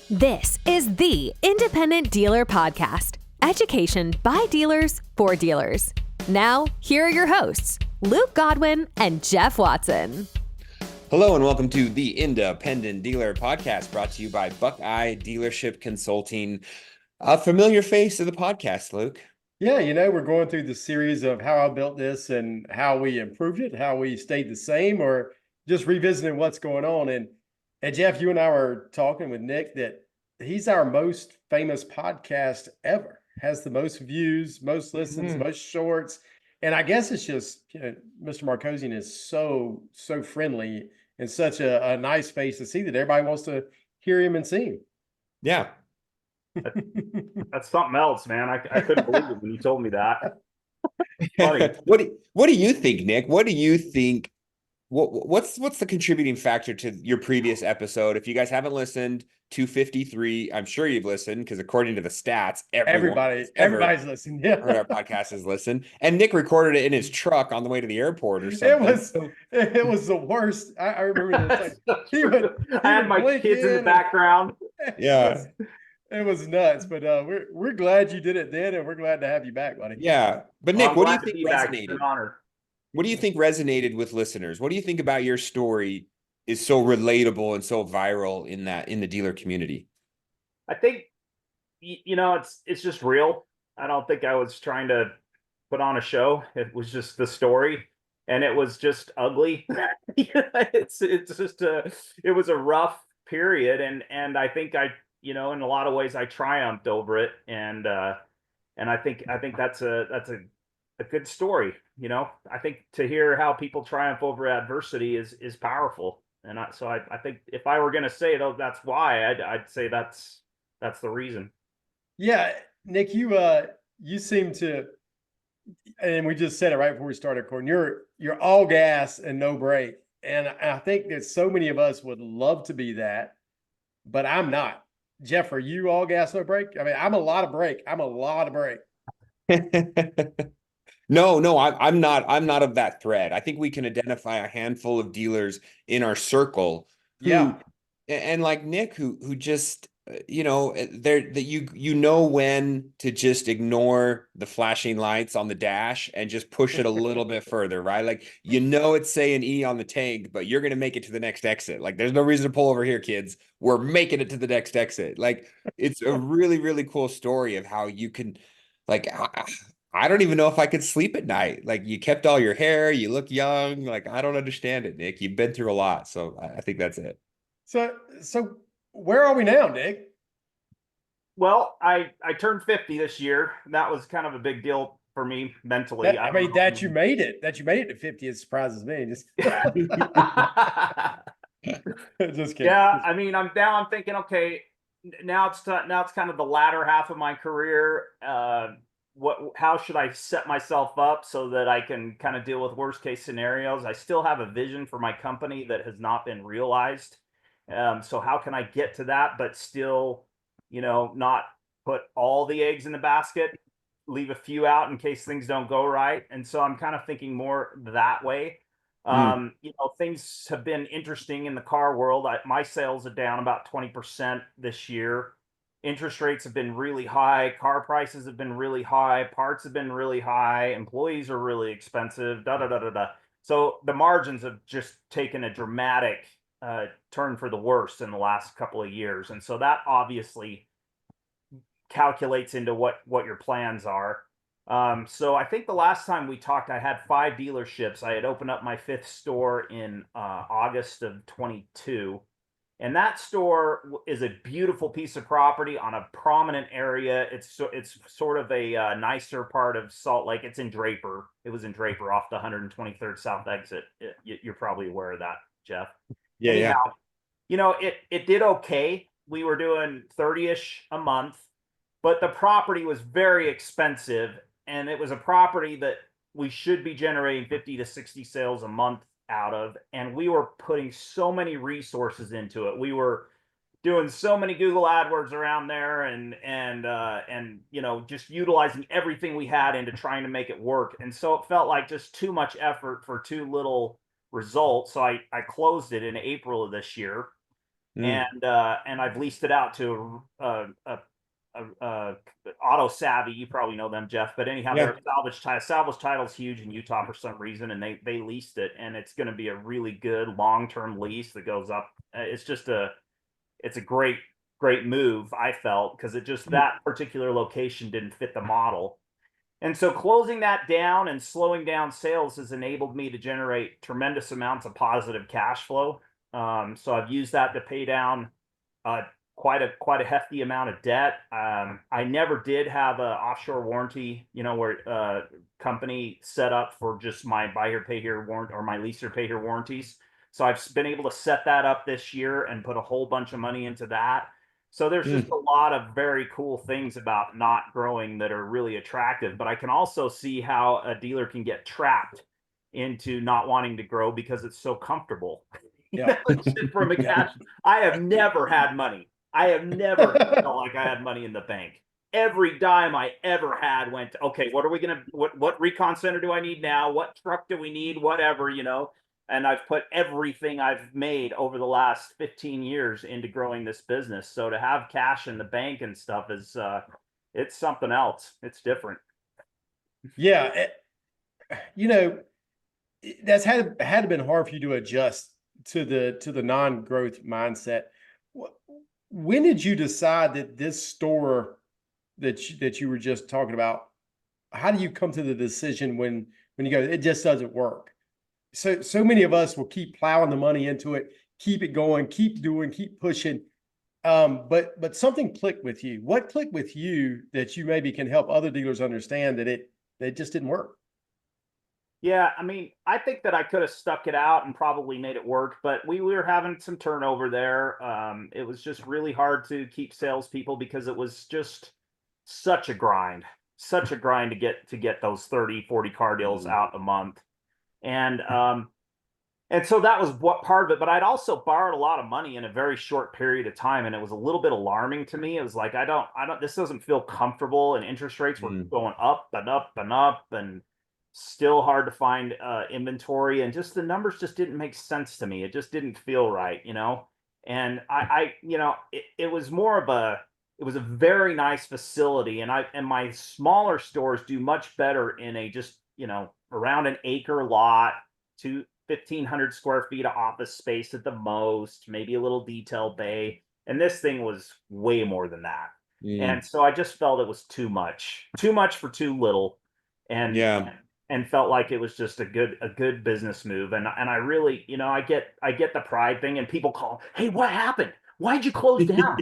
This is the Independent Dealer Podcast. Education by dealers for dealers. Now, here are your hosts, Luke Godwin and Jeff Watson. Hello and welcome to the Independent Dealer Podcast, brought to you by Buckeye Dealership Consulting. A familiar face of the podcast, Luke. Yeah, we're going through the series of how I built this and how we improved it, how we stayed the same, or just revisiting what's going on. And Jeff, you and I were talking with Nick that he's our most famous podcast ever. Has the most views, most listens, most shorts. And I guess it's just, Mr. Markosian is so friendly and such a nice face to see that everybody wants to hear him and see him. Yeah. That's something else, man. I couldn't believe it when you told me that. Funny. What do you think, Nick? What do you think? What's the contributing factor to your previous episode? If you guys haven't listened, 253, I'm sure you've listened because according to the stats, everybody's listened. Yeah, our podcast has listened. And Nick recorded it in his truck on the way to the airport or something. It was the worst. I remember this. I had my kids in the background. Yeah. It was nuts, but we're glad you did it then, and we're glad to have you back, buddy. Yeah, but Nick, what do you think resonated? An honor. What do you think resonated with listeners? What do you think about your story is so relatable and so viral in the dealer community? I think it's just real. I don't think I was trying to put on a show. It was just the story, and it was just ugly. It was a rough period, and I think in a lot of ways I triumphed over it, and I think that's a good story. I think to hear how people triumph over adversity is powerful, and I think if I were going to say that's why, I'd say that's the reason. Yeah, Nick, you seem to, and we just said it right before we started recording. You're all gas and no brake, and I think that so many of us would love to be that, but I'm not. Jeff, are you all gas, no brake? I mean, I'm a lot of brake. No, I'm not. I'm not of that thread. I think we can identify a handful of dealers in our circle. And like Nick, who just when to just ignore the flashing lights on the dash and just push it a little bit further, right? Like it's saying E on the tank, but you're gonna make it to the next exit. Like there's no reason to pull over here, kids. We're making it to the next exit. Like it's a really, really cool story of how you can, like, I don't even know if I could sleep at night. Like you kept all your hair, you look young. Like I don't understand it, Nick. You've been through a lot, so I think that's it. So where are we now, Nick? Well, I turned 50 this year. That was kind of a big deal for me mentally. That you made it to 50, it surprises me. Just just kidding. Yeah, I'm thinking, okay, now it's kind of the latter half of my career. How should I set myself up so that I can kind of deal with worst case scenarios? I still have a vision for my company that has not been realized. So how can I get to that, but still, not put all the eggs in the basket, leave a few out in case things don't go right. And so I'm kind of thinking more that way. Things have been interesting in the car world. My sales are down about 20% this year. Interest rates have been really high. Car prices have been really high. Parts have been really high. Employees are really expensive. So the margins have just taken a dramatic turn for the worse in the last couple of years. And so that obviously calculates into what your plans are. So I think the last time we talked, I had 5 dealerships. I had opened up my 5th store in August of 22. And that store is a beautiful piece of property on a prominent area. It's sort of a nicer part of Salt Lake. It's in Draper. It was in Draper off the 123rd South exit. You're probably aware of that, Jeff. Yeah. Anyhow, it did okay. We were doing 30-ish a month, but the property was very expensive, and it was a property that we should be generating 50 to 60 sales a month out of, and we were putting so many resources into it. We were doing so many Google AdWords around there, and just utilizing everything we had into trying to make it work. And so it felt like just too much effort for too little results. So I closed it in April of this year. and I've leased it out to Auto Savvy. You probably know them, Jeff. But anyhow, Yeah. their salvage title's huge in Utah for some reason, and they leased it, and it's going to be a really good long-term lease that goes up. It's a great move, I felt, because that particular location didn't fit the model. And so closing that down and slowing down sales has enabled me to generate tremendous amounts of positive cash flow. So I've used that to pay down quite a hefty amount of debt. I never did have an offshore warranty, where company set up for just my buy here, pay here warrant, or my lease here, pay here warranties. So I've been able to set that up this year and put a whole bunch of money into that. So there's just a lot of very cool things about not growing that are really attractive. But I can also see how a dealer can get trapped into not wanting to grow because it's so comfortable. Yeah. From a cash, I have never had money. I have never felt like I had money in the bank. Every dime I ever had went to, okay, what recon center do I need now? What truck do we need? Whatever, and I've put everything I've made over the last 15 years into growing this business. So to have cash in the bank and stuff is, it's something else. It's different. Yeah. That's had to have been hard for you to adjust to the non-growth mindset. When did you decide that this store that you were just talking about, how do you come to the decision when you go, it just doesn't work? So many of us will keep plowing the money into it, keep it going, keep doing, keep pushing. But something clicked with you. What clicked with you that you maybe can help other dealers understand that it just didn't work? Yeah, I mean, I think that I could have stuck it out and probably made it work, but we were having some turnover there. It was just really hard to keep salespeople because it was just such a grind to get those 30, 40 car deals out a month. And so that was what part of it, but I'd also borrowed a lot of money in a very short period of time. And it was a little bit alarming to me. It was like, this doesn't feel comfortable. And interest rates were going up and up and up, and still hard to find inventory. And just the numbers just didn't make sense to me. It just didn't feel right, and it was it was a very nice facility. And my smaller stores do much better in a just, around an acre lot, 1,500 square feet of office space at the most, maybe a little detail bay. And this thing was way more than that. And so I just felt it was too much for too little. And felt like it was just a good business move. And I really, I get the pride thing, and people call, hey, what happened? Why'd you close down?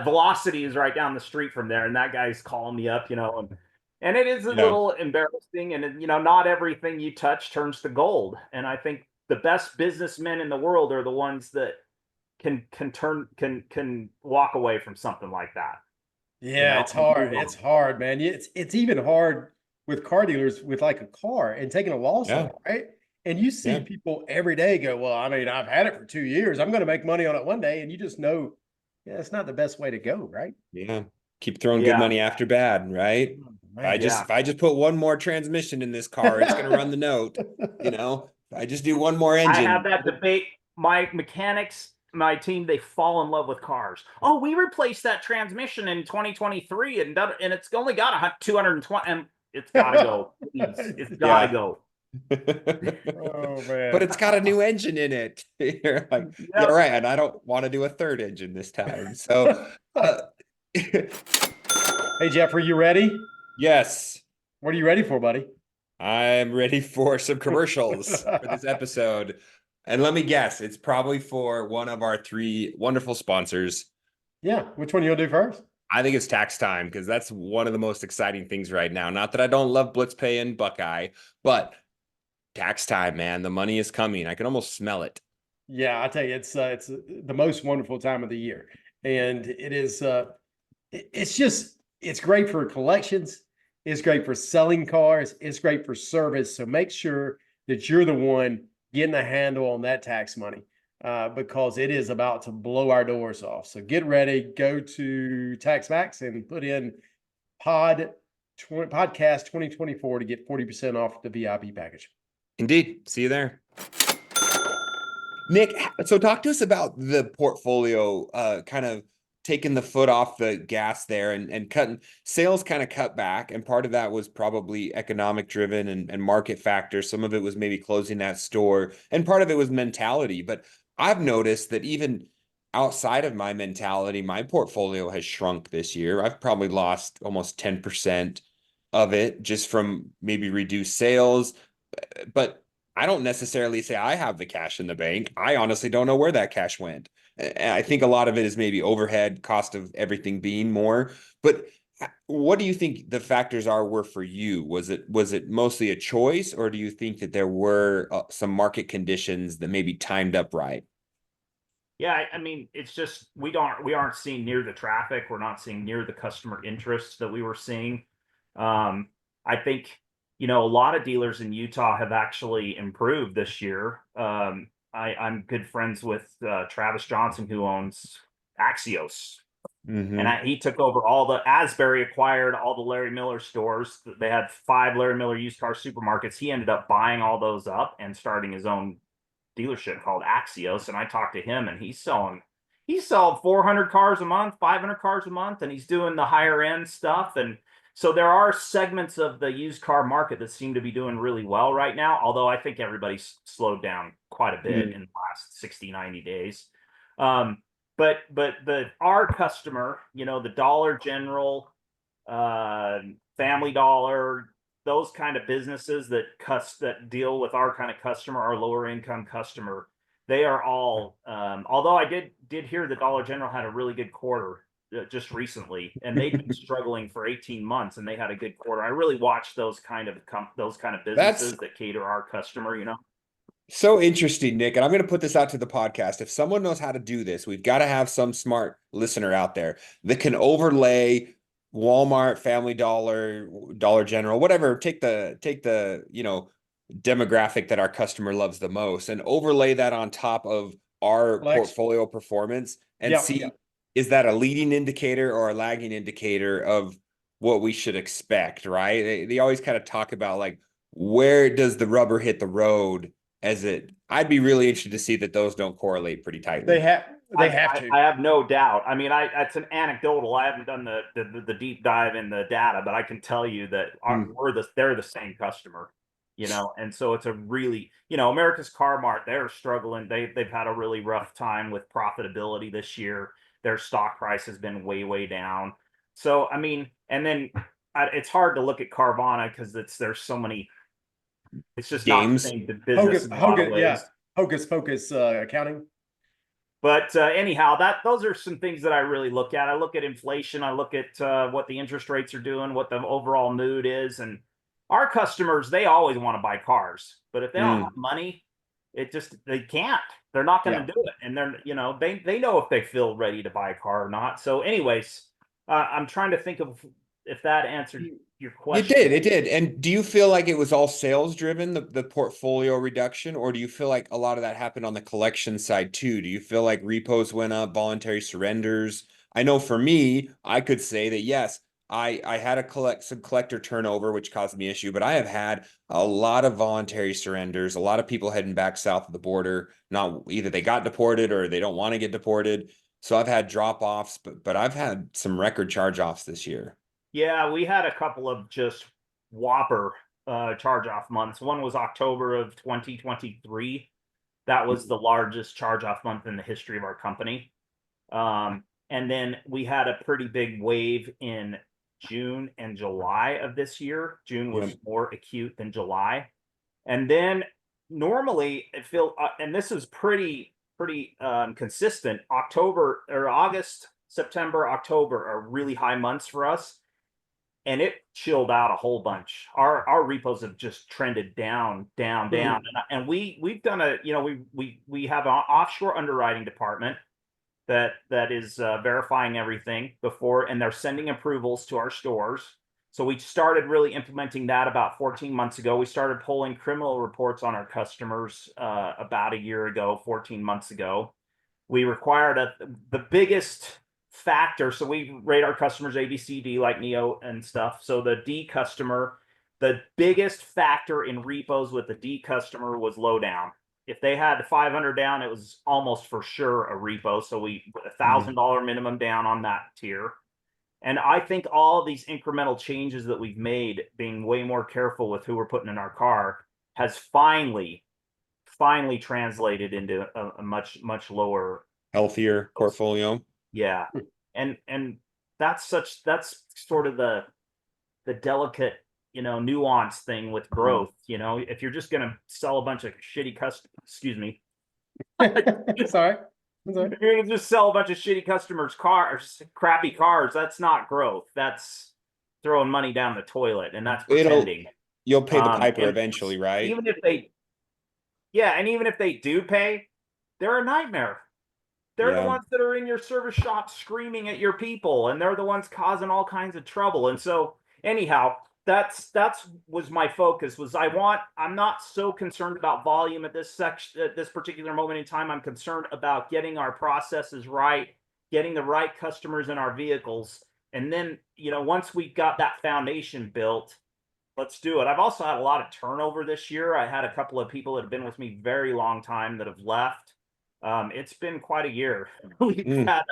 Velocity is right down the street from there. And that guy's calling me up, and it is a little embarrassing. And, not everything you touch turns to gold. And I think the best businessmen in the world are the ones that can walk away from something like that. Yeah, it's hard. It's hard, man. It's even hard with car dealers with like a car and taking a loss on it, right? And you see people every day go, well, I mean, I've had it for 2 years. I'm going to make money on it one day. And you just know, it's not the best way to go, right? Yeah. Keep throwing good money after bad, right? If I just put one more transmission in this car, it's going to run the note. If I just do one more engine. I have that debate. My mechanics, my team, they fall in love with cars. Oh, we replaced that transmission in 2023, and it's only got 220. And it's got to go. It's got to go. Oh man! But it's got a new engine in it. You're like, you're right, and I don't want to do a third engine this time. So, hey Jeff, are you ready? Yes. What are you ready for, buddy? I'm ready for some commercials for this episode. And let me guess, it's probably for one of our 3 wonderful sponsors. Yeah, which one you'll do first? I think it's tax time, because that's one of the most exciting things right now. Not that I don't love Blytzpay and Buckeye, but tax time, man. The money is coming. I can almost smell it. Yeah, I tell you, it's the most wonderful time of the year, and it is. It's great for collections. It's great for selling cars. It's great for service. So make sure that you're the one getting a handle on that tax money, because it is about to blow our doors off. So get ready. Go to TaxMax and put in podcast 2024 to get 40% off the VIP package. Indeed. See you there. Nick, so talk to us about the portfolio, kind of taking the foot off the gas there and cutting sales kind of cut back. And part of that was probably economic driven and market factors. Some of it was maybe closing that store, and part of it was mentality. But I've noticed that even outside of my mentality, my portfolio has shrunk this year. I've probably lost almost 10% of it just from maybe reduced sales. But I don't necessarily say I have the cash in the bank. I honestly don't know where that cash went. And I think a lot of it is maybe overhead, cost of everything being more. But what do you think the factors were for you? Was it mostly a choice, or do you think that there were some market conditions that maybe timed up right? Yeah, I mean, it's just we aren't seeing near the traffic. We're not seeing near the customer interest that we were seeing. I think, a lot of dealers in Utah have actually improved this year. I'm good friends with Travis Johnson, who owns Axios. And he took over Asbury acquired all the Larry Miller stores. They had 5 Larry Miller used car supermarkets. He ended up buying all those up and starting his own dealership called Axios. And I talked to him, and he's selling 400 cars a month, 500 cars a month, and he's doing the higher end stuff. And so there are segments of the used car market that seem to be doing really well right now, although I think everybody's slowed down quite a bit in the last 60, 90 days. But our customer, the Dollar General, Family Dollar, those kind of businesses that deal with our kind of customer, our lower income customer, they are all. Although I did hear the Dollar General had a really good quarter just recently, and they've been struggling for 18 months, and they had a good quarter. I really watch those kind of businesses that cater our customer. So interesting, Nick. And I'm going to put this out to the podcast. If someone knows how to do this, we've got to have some smart listener out there that can overlay Walmart, Family Dollar, Dollar General, whatever. Take the demographic that our customer loves the most and overlay that on top of our portfolio performance and see, is that a leading indicator or a lagging indicator of what we should expect, right? They always kind of talk about, like, where does the rubber hit the road? I'd be really interested to see that those don't correlate pretty tightly. They have to. I have no doubt. I mean, it's an anecdotal. I haven't done the deep dive in the data, but I can tell you that they're the same customer, and so it's a really, America's Car Mart, they're struggling. They've had a really rough time with profitability this year. Their stock price has been way, way down. So, I mean, and then it's hard to look at Carvana because there's so many. It's just games. Not the same business. Hocus pocus accounting. But anyhow, those are some things that I really look at. I look at inflation. I look at what the interest rates are doing, what the overall mood is, and our customers, they always want to buy cars, but if they don't have money, they can't. They're not going to do it, and they know if they feel ready to buy a car or not. So, anyways, I'm trying to think of if that answered your question. It did. And do you feel like it was all sales driven, the portfolio reduction, or do you feel like a lot of that happened on the collection side too? Do you feel like repos went up, voluntary surrenders? I know for me, I could say that yes, I had some collector turnover, which caused me issue, but I have had a lot of voluntary surrenders, a lot of people heading back south of the border, not either they got deported or they don't want to get deported. So I've had drop-offs, but I've had some record charge-offs this year. Yeah, we had a couple of just whopper charge-off months. One was October of 2023. That was the largest charge-off month in the history of our company. And then we had a pretty big wave in June and July of this year. June was more acute than July. And then normally and this is pretty consistent. August, September, October are really high months for us. And it chilled out a whole bunch. Our repos have just trended down. And we've done we have an offshore underwriting department that is verifying everything before, and they're sending approvals to our stores. So we started really implementing that about 14 months ago. We started pulling criminal reports on our customers about a year ago, 14 months ago. We required the biggest factor. So we rate our customers A, B, C, D, like Neo and stuff. So the D customer, the biggest factor in repos with the D customer was low down. if they had 500 down, it was almost for sure a repo. So we put $1,000 minimum down on that tier. And I think all these incremental changes that we've made, being way more careful with who we're putting in our car, has finally translated into a much lower, healthier portfolio. Yeah. And that's sort of the delicate, nuance thing with growth. If you're just going to sell a bunch of shitty Sorry. if you're going to just sell a bunch of shitty customers' cars, crappy cars, that's not growth. That's throwing money down the toilet, and that's pretending. You'll pay the piper eventually, right? Even if they do pay, they're a nightmare. They're the ones that are in your service shop screaming at your people, and they're the ones causing all kinds of trouble. And so, anyhow, that's was my focus. I'm not so concerned about volume at this particular moment in time. I'm concerned about getting our processes right, getting the right customers in our vehicles, and then once we got that foundation built, let's do it. I've also had a lot of turnover this year. I had a couple of people that have been with me very long time that have left. It's been quite a year. We've had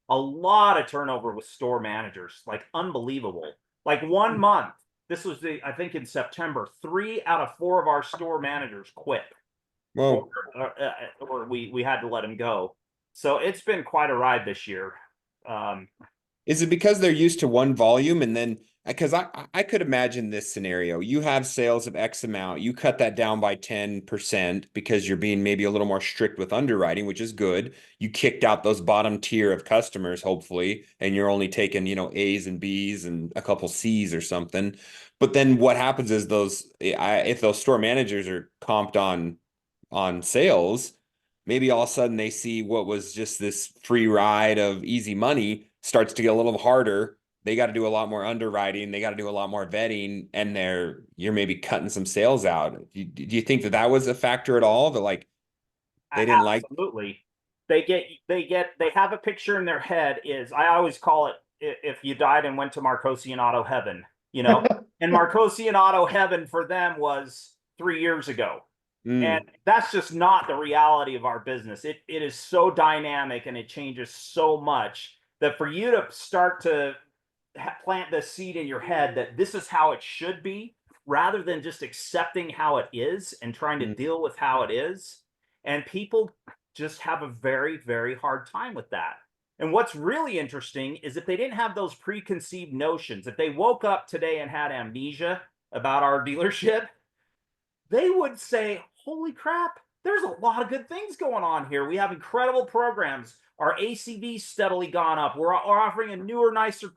a lot of turnover with store managers, like unbelievable. Like 1 month, this was I think in September, 3 out of 4 of our store managers quit. Whoa. Or we had to let them go. So it's been quite a ride this year. Is it because they're used to one volume, and then because I could imagine this scenario: you have sales of X amount, you cut that down by 10% because you're being maybe a little more strict with underwriting, which is good. You kicked out those bottom tier of customers, hopefully, and you're only taking A's and B's and a couple C's or something. But then what happens is if those store managers are comped on sales, maybe all of a sudden they see what was just this free ride of easy money starts to get a little harder. They got to do a lot more underwriting. They got to do a lot more vetting, and you're maybe cutting some sales out. Do you think that was a factor at all? That they didn't like? Absolutely. They have a picture in their head. I always call it, if you died and went to Markosian Auto Heaven, and Markosian Auto Heaven for them was 3 years ago. And that's just not the reality of our business. It is so dynamic and it changes so much that for you to start to plant the seed in your head that this is how it should be, rather than just accepting how it is and trying to deal with how it is. And people just have a very, very hard time with that. And what's really interesting is if they didn't have those preconceived notions, if they woke up today and had amnesia about our dealership, they would say, holy crap, there's a lot of good things going on here. We have incredible programs. Our ACV's steadily gone up. We're offering a newer, nicer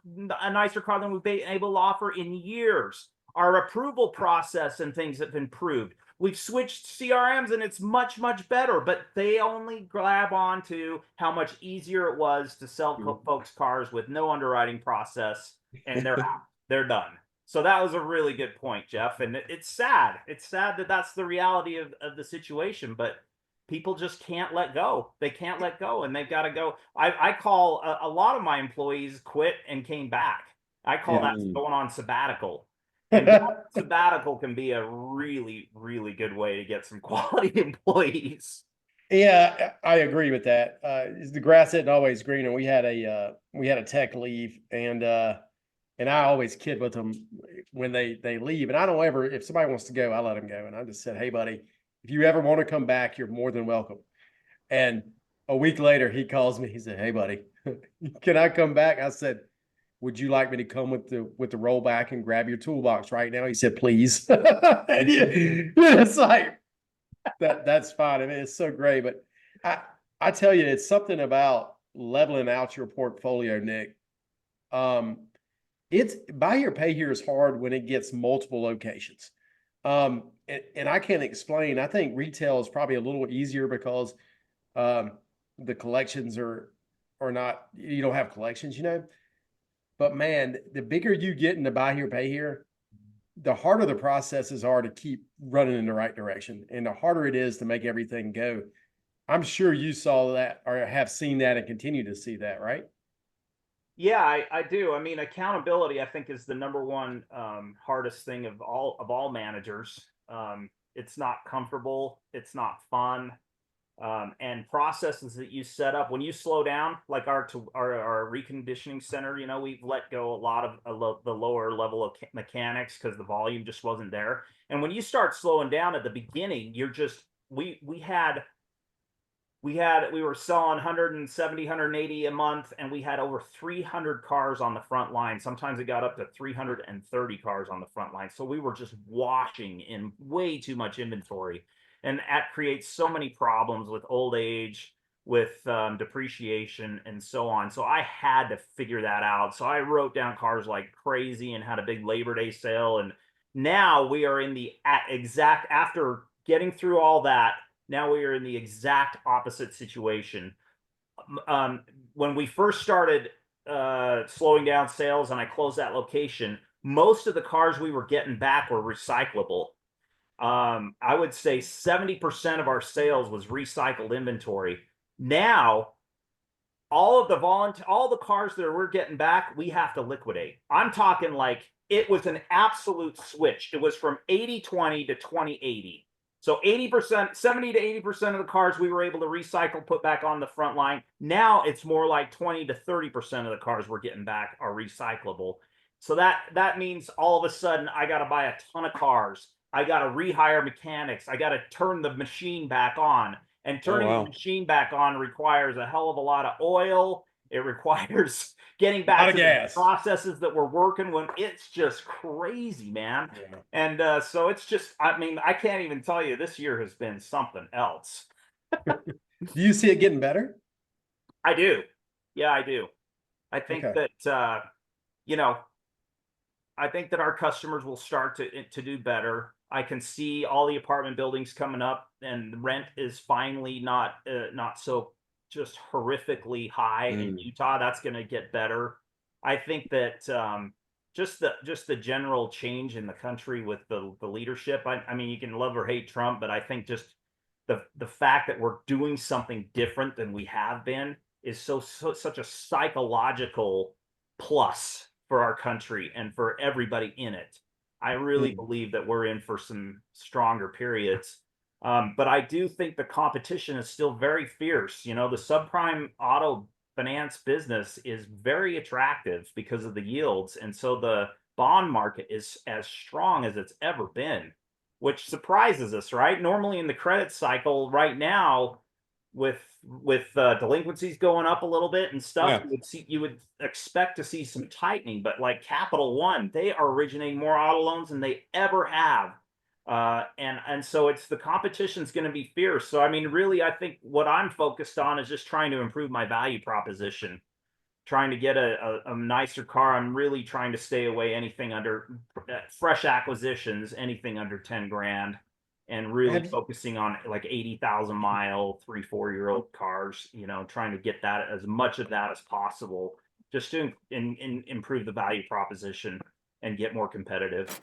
car than we've been able to offer in years. Our approval process and things have improved. We've switched CRMs and it's much, much better, but they only grab on to how much easier it was to sell folks cars with no underwriting process, and they're out. They're done. So that was a really good point, Jeff. And it's sad. It's sad that that's the reality of the situation, but people just can't let go. They can't let go, and they've got to go. I call a lot of my employees quit and came back. I call that going on sabbatical. And sabbatical can be a really, really good way to get some quality employees. Yeah, I agree with that. The grass isn't always greener. We had a tech leave, and I always kid with them when they leave. And I don't ever, if somebody wants to go, I let them go. And I just said, hey, buddy, if you ever want to come back, you're more than welcome. And a week later, he calls me. He said, hey, buddy, can I come back? I said, would you like me to come with the rollback and grab your toolbox right now? He said, please. And it's like, that's fine. I mean, it's so great. But I tell you, it's something about leveling out your portfolio, Nick. It's buy here, pay here is hard when it gets multiple locations. And I can't explain. I think retail is probably a little easier because the collections are not, you don't have collections, But man, the bigger you get into buy here, pay here, the harder the processes are to keep running in the right direction, and the harder it is to make everything go. I'm sure you saw that or have seen that and continue to see that, right? Yeah, I do. I mean, accountability, I think, is the number one hardest thing of all managers. It's not comfortable. It's not fun. And processes that you set up when you slow down, like our reconditioning center, we've let go a lot of the lower level of mechanics because the volume just wasn't there. And when you start slowing down at the beginning, you're just we were selling 170, 180 a month, and we had over 300 cars on the front line. Sometimes it got up to 330 cars on the front line. So we were just washing in way too much inventory. And that creates so many problems with old age, with depreciation, and so on. So I had to figure that out. So I wrote down cars like crazy and had a big Labor Day sale. And now we are in the exact, after getting through all that, now we are in the exact opposite situation. When we first started slowing down sales and I closed that location, most of the cars we were getting back were recyclable. I would say 70% of our sales was recycled inventory. Now, all the cars that we're getting back, we have to liquidate. I'm talking like it was an absolute switch. It was from 80-20 to 20-80. So 80%, 70 to 80% of the cars we were able to recycle, put back on the front line. Now it's more like 20 to 30% of the cars we're getting back are recyclable. So that means all of a sudden I got to buy a ton of cars. I got to rehire mechanics. I got to turn the machine back on. And turning the machine back on requires a hell of a lot of oil. It requires getting back to the processes that we're working when it's just crazy, man. Yeah. And so it's just, I mean, I can't even tell you, this year has been something else. Do you see it getting better? I do. Yeah, I do. I think that, I think that our customers will start to do better. I can see all the apartment buildings coming up, and rent is finally not so just horrifically high in Utah. That's going to get better. I think that just the general change in the country with the leadership. I mean, you can love or hate Trump, but I think just the fact that we're doing something different than we have been is such a psychological plus for our country and for everybody in it. I really believe that we're in for some stronger periods. But I do think the competition is still very fierce. The subprime auto finance business is very attractive because of the yields. And so the bond market is as strong as it's ever been, which surprises us, right? Normally in the credit cycle right now, with delinquencies going up a little bit and stuff, you would expect to see some tightening, but like Capital One, they are originating more auto loans than they ever have. And so the competition's going to be fierce. So, I mean, really, I think what I'm focused on is just trying to improve my value proposition, trying to get a nicer car. I'm really trying to stay away anything under fresh acquisitions, anything under 10 grand. And really focusing on like 80,000 mile, 3-4 year old cars, trying to get that, as much of that as possible, just to improve the value proposition and get more competitive.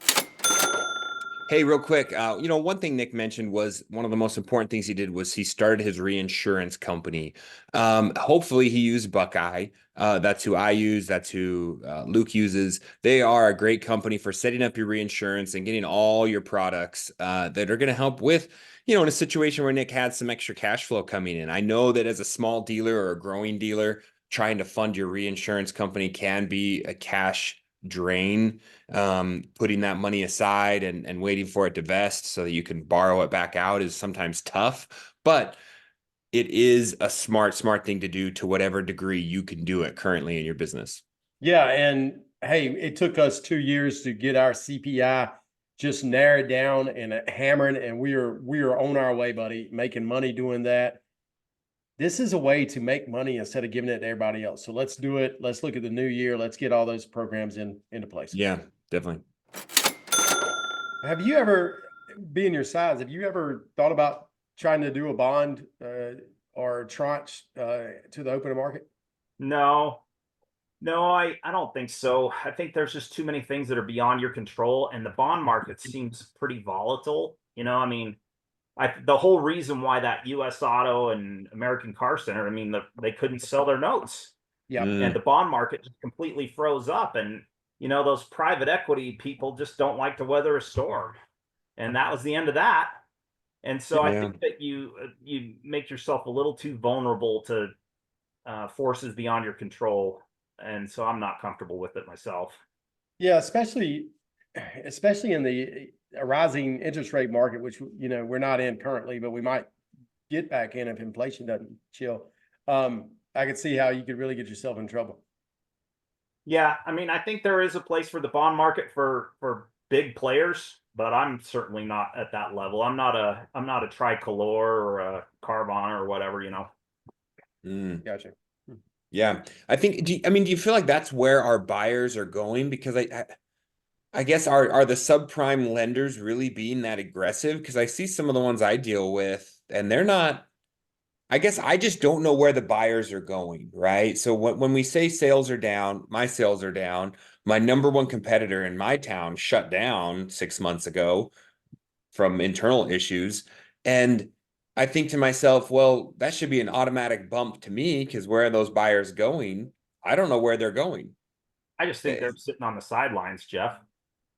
Hey, real quick, one thing Nick mentioned was one of the most important things he did was he started his reinsurance company. Hopefully he used Buckeye. That's who I use. That's who Luke uses. They are a great company for setting up your reinsurance and getting all your products that are going to help with, in a situation where Nick had some extra cash flow coming in. I know that as a small dealer or a growing dealer, trying to fund your reinsurance company can be a cash drain. Putting that money aside and waiting for it to vest so that you can borrow it back out is sometimes tough, but it is a smart thing to do to whatever degree you can do it currently in your business. Yeah. And hey, it took us 2 years to get our CPI just narrowed down and hammering, and we are on our way, buddy, making money doing that. This is a way to make money instead of giving it to everybody else. So let's do it. Let's look at the new year. Let's get all those programs into place. Yeah, definitely. Have you ever, being your size, have you ever thought about trying to do a bond or tranche to the open market? No, I don't think so. I think there's just too many things that are beyond your control, and the bond market seems pretty volatile. I mean, the whole reason why that U.S. Auto and American Car Center, I mean, they couldn't sell their notes. Yeah. And the bond market just completely froze up. And, those private equity people just don't like to weather a storm. And that was the end of that. And so I Yeah. think that you make yourself a little too vulnerable to forces beyond your control. And so I'm not comfortable with it myself. Yeah, especially in the rising interest rate market, which, you know, we're not in currently, but we might get back in if inflation doesn't chill. I could see how you could really get yourself in trouble. Yeah, I mean, I think there is a place for the bond market for big players, but I'm certainly not at that level. I'm not a Tricolor or a Carvana or whatever, you know. Gotcha. Yeah. I think, do you feel like that's where our buyers are going? Because I guess are the subprime lenders really being that aggressive? Because I see some of the ones I deal with and they're not, I guess I just don't know where the buyers are going, right? So when we say sales are down, my sales are down. My number one competitor in my town shut down 6 months ago from internal issues. And I think to myself, well, that should be an automatic bump to me because where are those buyers going? I don't know where they're going. I just think Eh, they're sitting on the sidelines, Jeff.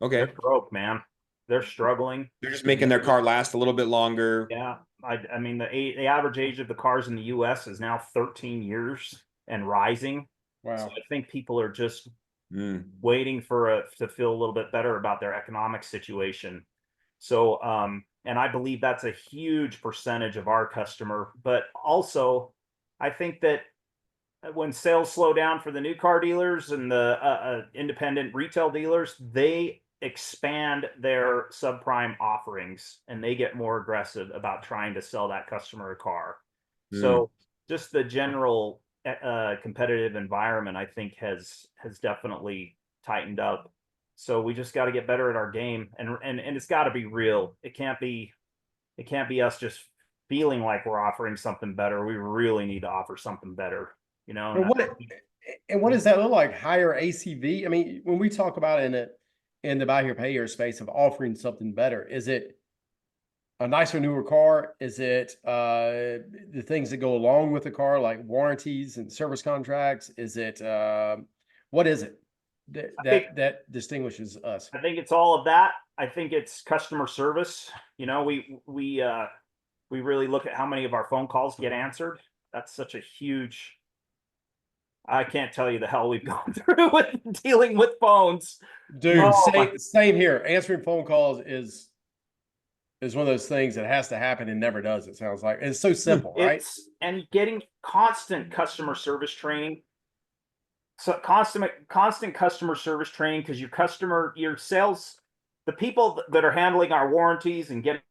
They're Okay. broke, man. They're struggling. They're just making their car last a little bit longer. Yeah, I mean the average age of the cars in the U.S. is now 13 years and rising. So Wow. I think people are just Mm. waiting for to feel a little bit better about their economic situation. So, and I believe that's a huge percentage of our customer. But also, I think that when sales slow down for the new car dealers and the independent retail dealers, they expand their subprime offerings and they get more aggressive about trying to sell that customer a car. So just the general competitive environment, I think, has definitely tightened up. So we just got to get better at our game, and it's got to be real. It can't be us just feeling like we're offering something better. We really need to offer something better, you know. And what does that look like? Higher ACV? I mean, when we talk about in the buy here, pay here space of offering something better, is it a nicer, newer car? Is it the things that go along with the car, like warranties and service contracts? Is it what is it that distinguishes us? I think it's all of that. I think it's customer service. You know, we really look at how many of our phone calls get answered. That's such a huge. I can't tell you the hell we've gone through with dealing with phones. Dude, Oh, same here. Answering phone calls is one of those things that has to happen and never does. It sounds like it's so simple, right? And getting constant customer service training. So constant customer service training, because your sales, the people that are handling our warranties and getting.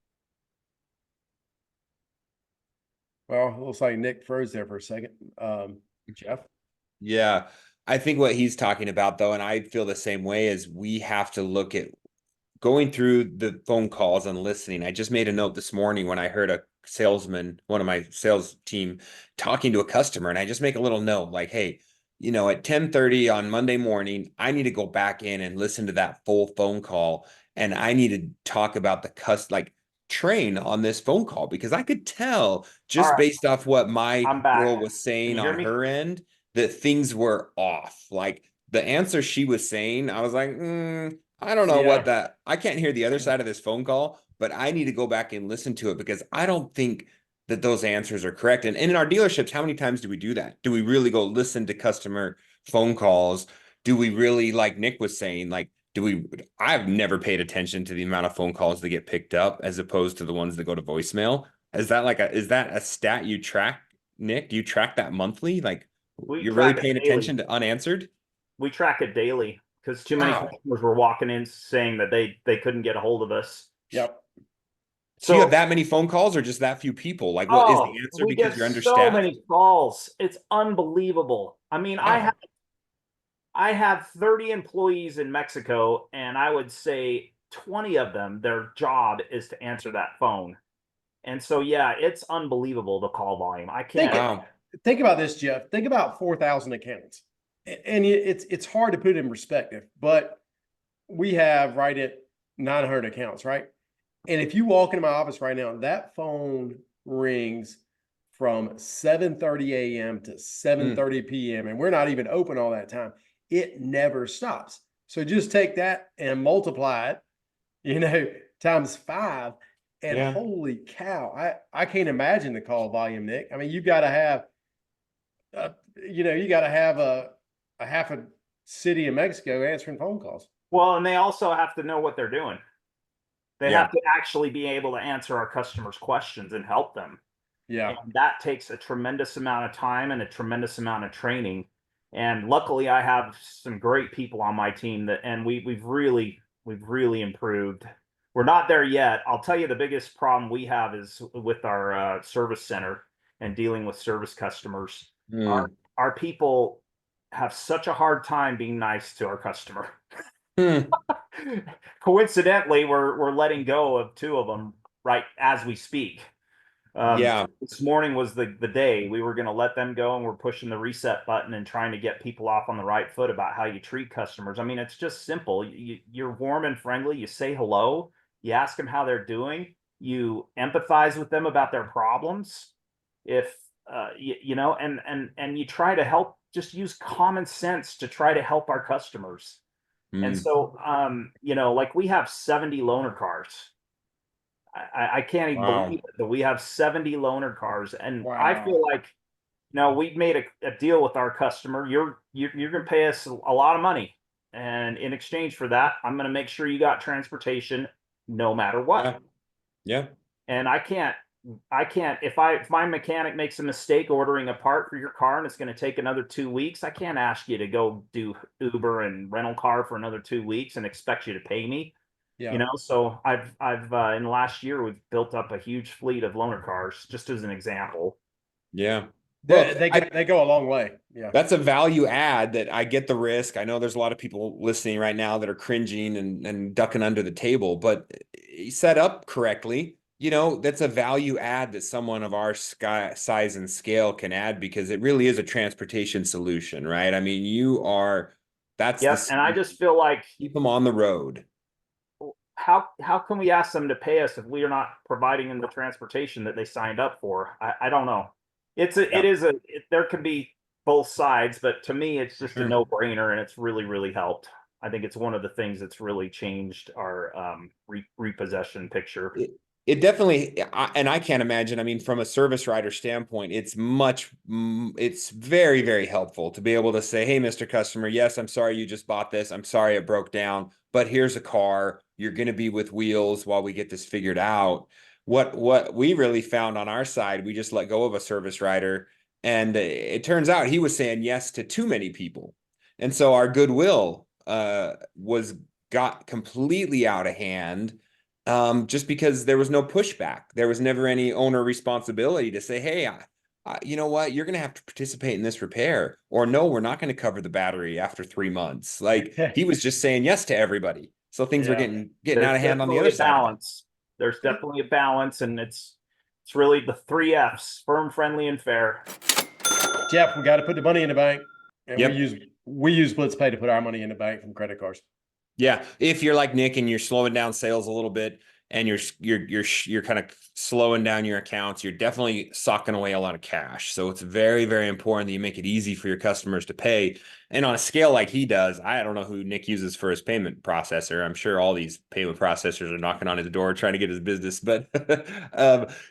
Well, it looks like Nick froze there for a second. Jeff? Yeah. I think what he's talking about, though, and I feel the same way, is we have to look at going through the phone calls and listening. I just made a note this morning when I heard a salesman, one of my sales team, talking to a customer, and I just make a little note like, hey, you know, at 10:30 on Monday morning, I need to go back in and listen to that full phone call, and I need to talk about train on this phone call, because I could tell just Right, based off what my I'm back. girl was saying on her end that things were off. Like the answer she was saying, I was like, I don't know what that, I can't hear the other side of this phone call, but I need to go back and listen to it because I don't think that those answers are correct. And in our dealerships, how many times do we do that? Do we really go listen to customer phone calls? Do we really, like Nick was saying, like, I've never paid attention to the amount of phone calls that get picked up as opposed to the ones that go to voicemail. Is that a stat you track, Nick? Do you track that monthly? Like, you're really paying attention to unanswered? We track it daily because too many customers were walking in saying that they couldn't get a hold of us. Yep. So you have that many phone calls or just that few people? Like, what is the answer? We Because get you're understaffed? so many calls. It's unbelievable. I mean, I have 30 employees in Mexico, and I would say 20 of them, their job is to answer that phone. And so, yeah, it's unbelievable, the call volume. I can't. Think about this, Jeff. Think about 4,000 accounts. And it's hard to put it in perspective, but we have right at 900 accounts, right? And if you walk into my office right now, that phone rings from 7:30 a.m. to 7:30 p.m. and we're not even open all that time. It never stops. So just take that and multiply it, times 5. And Yeah. holy cow, I can't imagine the call volume, Nick. I mean, you've got to have, you got to have a half a city in Mexico answering phone calls. Well, and they also have to know what they're doing. They Yeah. have to actually be able to answer our customers' questions and help them. Yeah. And that takes a tremendous amount of time and a tremendous amount of training. And luckily, I have some great people on my team and we've really improved. We're not there yet. I'll tell you, the biggest problem we have is with our service center and dealing with service customers. Our people have such a hard time being nice to our customer. Coincidentally, we're letting go of 2 of them right as we speak. This morning was the day we were going to let them go, and we're pushing the reset button and trying to get people off on the right foot about how you treat customers. I mean, it's just simple. You're warm and friendly. You say hello. You ask them how they're doing. You empathize with them about their problems. If and you try to help. Just use common sense to try to help our customers. And so, like we have 70 loaner cars. I can't even believe it, that we have 70 loaner cars. And I feel like, we've made a deal with our customer. You're going to pay us a lot of money. And in exchange for that, I'm going to make sure you got transportation no matter what. Yeah. And I can't, if my mechanic makes a mistake ordering a part for your car and it's going to take another 2 weeks, I can't ask you to go do Uber and rental car for another 2 weeks and expect you to pay me. Yeah. So I've in the last year, we've built up a huge fleet of loaner cars, just as an example. Yeah. Well, they go a long way. Yeah. That's a value add that I get the risk. I know there's a lot of people listening right now that are cringing and ducking under the table, but set up correctly, that's a value add that someone of our size and scale can add, because it really is a transportation solution, right? I mean, And I just feel like keep them on the road. How can we ask them to pay us if we are not providing them the transportation that they signed up for? I don't know. There can be both sides, but to me, it's just a no-brainer, and it's really, really helped. I think it's one of the things that's really changed our repossession picture. It definitely, and I can't imagine, I mean, from a service writer standpoint, it's very, very helpful to be able to say, hey, Mr. Customer, yes, I'm sorry you just bought this. I'm sorry it broke down, but here's a car. You're going to be with wheels while we get this figured out. What we really found on our side, we just let go of a service writer, and it turns out he was saying yes to too many people. And so our goodwill got completely out of hand. Just because there was no pushback. There was never any owner responsibility to say, hey, you know what, you're going to have to participate in this repair, or no, we're not going to cover the battery after 3 months. Like, he was just saying yes to everybody. So things were getting out of hand on the other side. There's definitely a balance, and it's really the 3 F's: firm, friendly, and fair. Jeff, we got to put the money in the bank, and Yep. we use Blytzpay to put our money in the bank from credit cards. Yeah, if you're like Nick and you're slowing down sales a little bit, and you're kind of slowing down your accounts, you're definitely socking away a lot of cash. So it's very, very important that you make it easy for your customers to pay. And on a scale like he does, I don't know who Nick uses for his payment processor. I'm sure all these payment processors are knocking on his door trying to get his business, but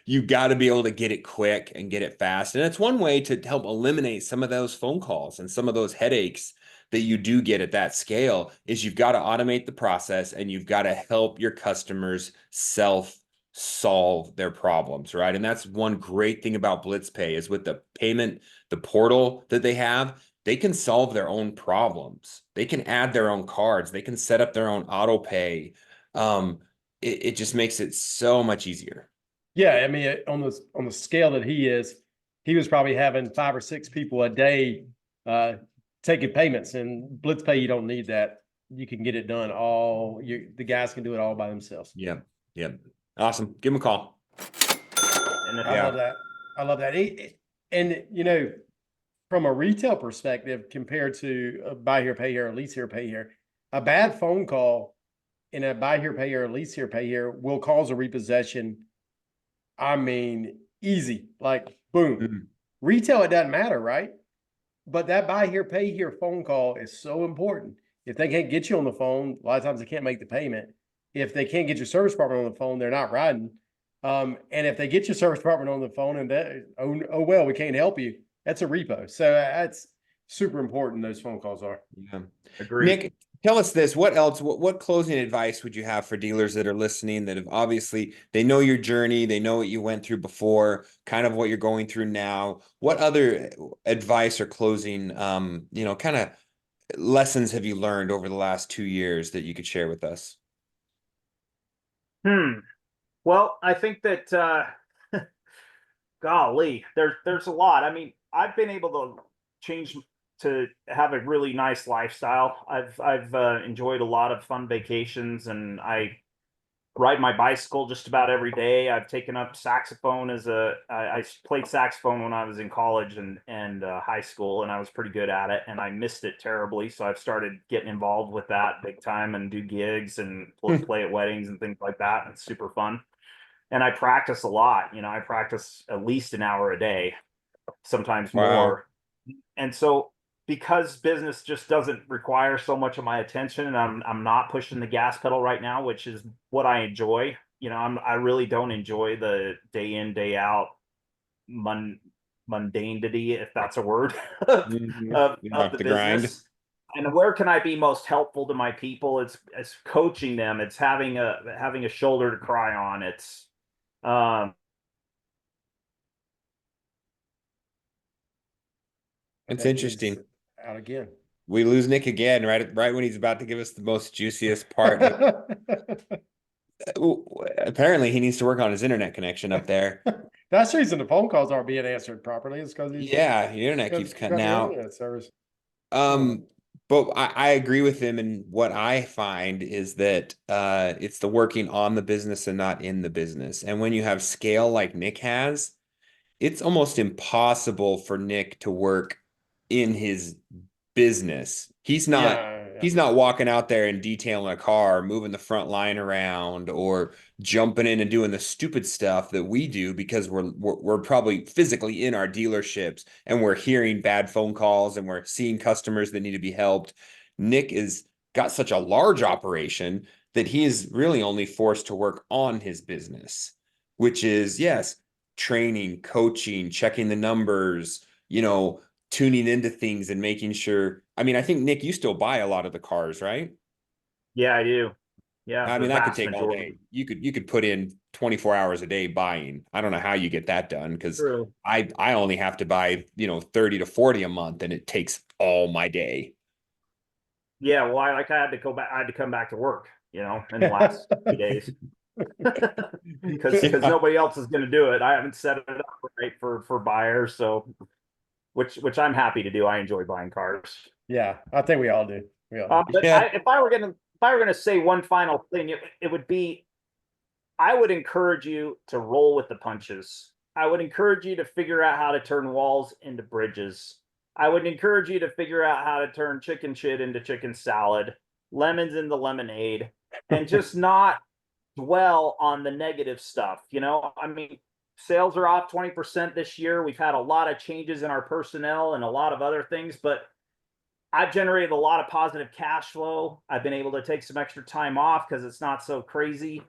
you got to be able to get it quick and get it fast. And it's one way to help eliminate some of those phone calls and some of those headaches that you do get at that scale. Is you've got to automate the process, and you've got to help your customers solve their problems, right? And that's one great thing about Blytzpay, is with the payment, the portal that they have, they can solve their own problems. They can add their own cards. They can set up their own auto pay. It just makes it so much easier. Yeah, I mean, on the scale that he was probably having 5 or 6 people a day taking payments. And Blytzpay, you don't need that. You can get it done the guys can do it all by themselves. Yeah. Awesome. Give them a call. I love that. And from a retail perspective, compared to buy here, pay here, or lease here, pay here, a bad phone call in a buy here, pay here, or lease here, pay here will cause a repossession. I mean, easy, like boom. Mm-hmm. Retail, it doesn't matter, right? But that buy here, pay here phone call is so important. If they can't get you on the phone, a lot of times they can't make the payment. If they can't get your service partner on the phone, they're not riding. And if they get your service department on the phone and oh well, we can't help you, that's a repo. So that's super important. Those phone calls are. Yeah. Agreed. Nick, tell us this. What else? What closing advice would you have for dealers that are listening that have obviously they know your journey, they know what you went through before, kind of what you're going through now. What other advice or closing, kind of lessons have you learned over the last 2 years that you could share with us? Well, I think that golly, there's a lot. I mean, I've been able to change to have a really nice lifestyle. I've enjoyed a lot of fun vacations, and I ride my bicycle just about every day. I've taken up saxophone I played saxophone when I was in college and high school, and I was pretty good at it, and I missed it terribly. So I've started getting involved with that big time and do gigs and play at weddings and things like that. It's super fun. And I practice a lot. I practice at least an hour a day, sometimes more. And so because business just doesn't require so much of my attention, and I'm not pushing the gas pedal right now, which is what I enjoy. I really don't enjoy the day in, day out mundanity, if that's a word, of the business. And where can I be most helpful to my people? It's coaching them. It's having a shoulder to cry on. It's It's interesting. Out again. We lose Nick again, right when he's about to give us the most juiciest part. Apparently, he needs to work on his internet connection up there. That's the reason the phone calls aren't being answered properly. It's because the internet keeps cutting out. Service. But I agree with him, and what I find is that it's the working on the business and not in the business. And when you have scale like Nick has, it's almost impossible for Nick to work in his business. He's not walking out there and detailing a car, moving the front line around, or jumping in and doing the stupid stuff that we do because we're probably physically in our dealerships and we're hearing bad phone calls and we're seeing customers that need to be helped. Nick is got such a large operation that he is really only forced to work on his business, which is, yes, training, coaching, checking the numbers, tuning into things and making sure. I mean, I think, Nick, you still buy a lot of the cars, right? Yeah, I do. Yeah. I mean, that could take all day. You could put in 24 hours a day buying. I don't know how you get that done, because I only have to buy, 30 to 40 a month, and it takes all my day. Yeah, well, I had to go back. I had to come back to work, in the last few days. because nobody else is going to do it. I haven't set it up right for buyers, so which I'm happy to do. I enjoy buying cars. Yeah, I think we all do. But if I were going to say one final thing, it would be, I would encourage you to roll with the punches. I would encourage you to figure out how to turn walls into bridges. I would encourage you to figure out how to turn chicken shit into chicken salad, lemons into lemonade, and just not dwell on the negative stuff. I mean, sales are off 20% this year. We've had a lot of changes in our personnel and a lot of other things, but I've generated a lot of positive cash flow. I've been able to take some extra time off because it's not so crazy.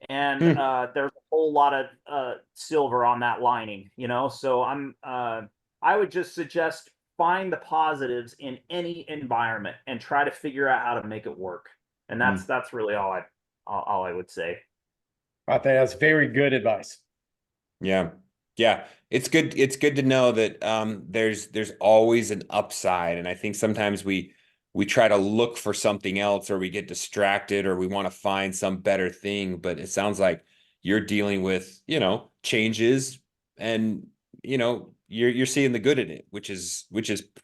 And there's a whole lot of silver on that lining, so I would just suggest find the positives in any environment and try to figure out how to make it work. And that's really all I would say. I think that's very good advice. Yeah. It's good to know that there's always an upside. And I think sometimes we try to look for something else, or we get distracted, or we want to find some better thing. But it sounds like you're dealing with, changes, and, you're seeing the good in it, which is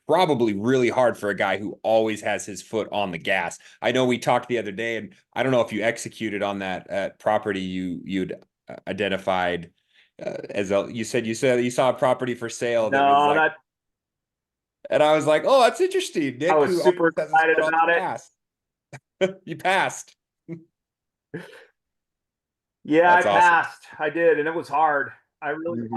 probably really hard for a guy who always has his foot on the gas. I know we talked the other day, and I don't know if you executed on that property you'd identified you said you saw a property for sale. And I was like, oh, that's interesting. Nick, I was super excited about it. You passed. Yeah, that's awesome. Passed. I did, and it was hard. I really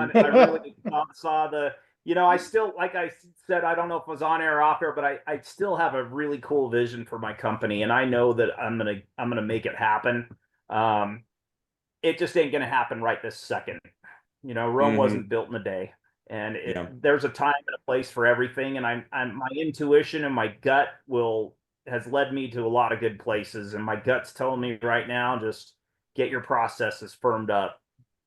saw the, I still, like I said, I don't know if it was on air or off air, but I still have a really cool vision for my company, and I know that I'm gonna make it happen. it just ain't going to happen right this second. Rome wasn't built in a day, and there's a time and a place for everything. And I'm my intuition and my gut has led me to a lot of good places. And my gut's telling me right now, just get your processes firmed up,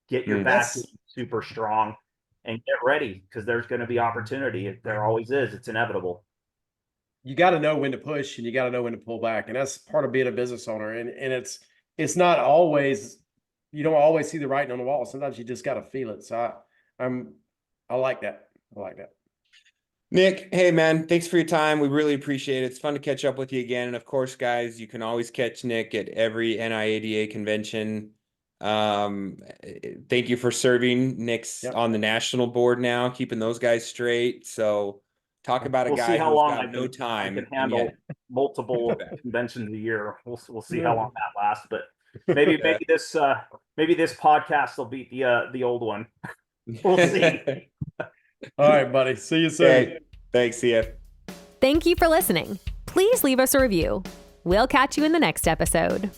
get your back super strong, and get ready, because there's going to be opportunity. There always is. It's inevitable. You got to know when to push and you got to know when to pull back. And that's part of being a business owner. And it's not always, you don't always see the writing on the wall. Sometimes you just got to feel it. So I like that. I like that. Nick, hey man, thanks for your time. We really appreciate it. It's fun to catch up with you again. And of course, guys, you can always catch Nick at every NIADA convention. Thank you for serving. Nick's on the national board now, keeping those guys straight. So talk about a guy who's got no time. I can handle multiple conventions a year. We'll see how long that lasts, but maybe this podcast will beat the old one. We'll see. All right, buddy. See you soon. Okay. Thanks. See ya. Thank you for listening. Please leave us a review. We'll catch you in the next episode.